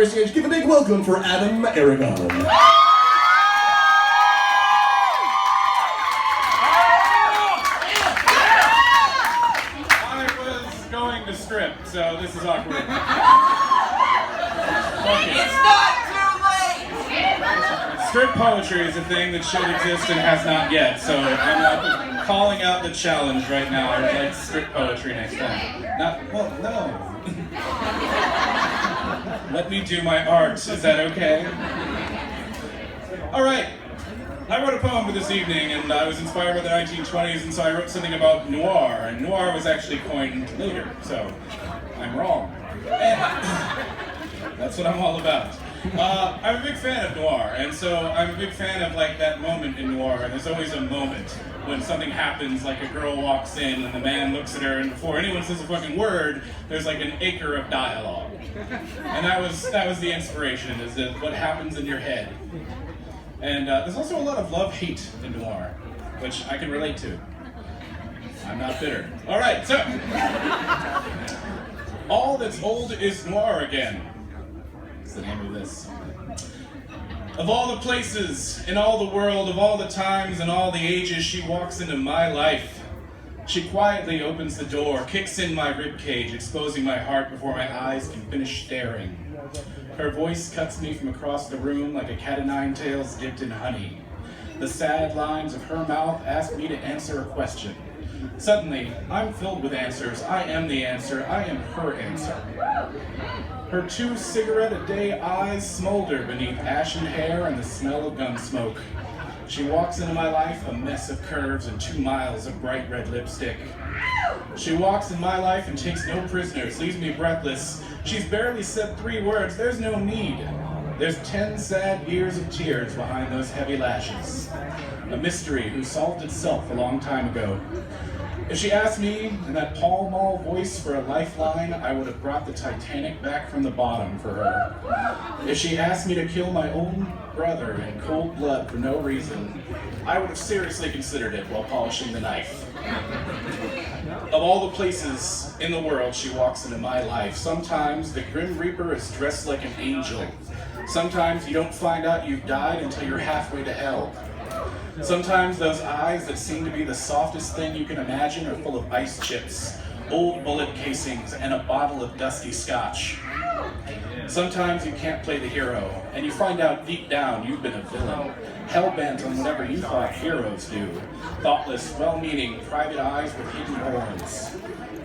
Stage, give a big welcome for Adam Aragon. I was going to strip, so this is awkward. It's not too late! Strip poetry is a thing that should exist and has not yet, so I'm calling out the challenge right now. I would like strip poetry next time. No. Let me do my art. Is that okay? All right. I wrote a poem for this evening, and I was inspired by the 1920s, and so I wrote something about noir, and noir was actually coined later, so I'm wrong. And that's what I'm all about. I'm a big fan of noir, and so I'm a big fan of like that moment in noir, and there's always a moment when something happens, like a girl walks in and the man looks at her, and before anyone says a fucking word, there's like an acre of dialogue. And that was the inspiration, is that what happens in your head. And there's also a lot of love-hate in noir, which I can relate to. I'm not bitter. All right, so. All that's old is noir again. That's the name of this. Of all the places, in all the world, of all the times and all the ages, she walks into my life. She quietly opens the door, kicks in my ribcage, exposing my heart before my eyes can finish staring. Her voice cuts me from across the room like a cat o' nine tails dipped in honey. The sad lines of her mouth ask me to answer a question. Suddenly, I'm filled with answers. I am the answer. I am her answer. Her 2 cigarette-a-day eyes smolder beneath ashen hair and the smell of gun smoke. She walks into my life, a mess of curves and 2 miles of bright red lipstick. She walks in my life and takes no prisoners, leaves me breathless. She's barely said 3 words. There's no need. There's 10 sad years of tears behind those heavy lashes. A mystery who solved itself a long time ago. If she asked me in that Pall Mall voice for a lifeline, I would have brought the Titanic back from the bottom for her. If she asked me to kill my own brother in cold blood for no reason, I would have seriously considered it while polishing the knife. Of all the places in the world she walks into my life, sometimes the Grim Reaper is dressed like an angel. Sometimes you don't find out you've died until you're halfway to hell. Sometimes those eyes that seem to be the softest thing you can imagine are full of ice chips, old bullet casings, and a bottle of dusty scotch. Sometimes you can't play the hero, and you find out deep down you've been a villain, hell-bent on whatever you thought heroes do. Thoughtless, well-meaning, private eyes with hidden horns.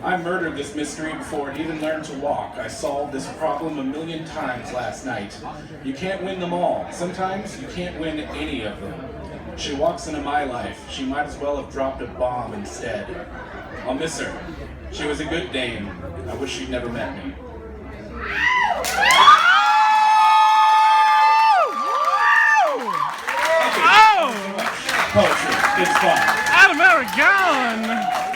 I murdered this mystery before it even learned to walk. I solved this problem 1,000,000 times last night. You can't win them all. Sometimes you can't win any of them. She walks into my life. She might as well have dropped a bomb instead. I'll miss her. She was a good dame. I wish she'd never met me. Oh! Poetry. It's fun. Adam Aragon!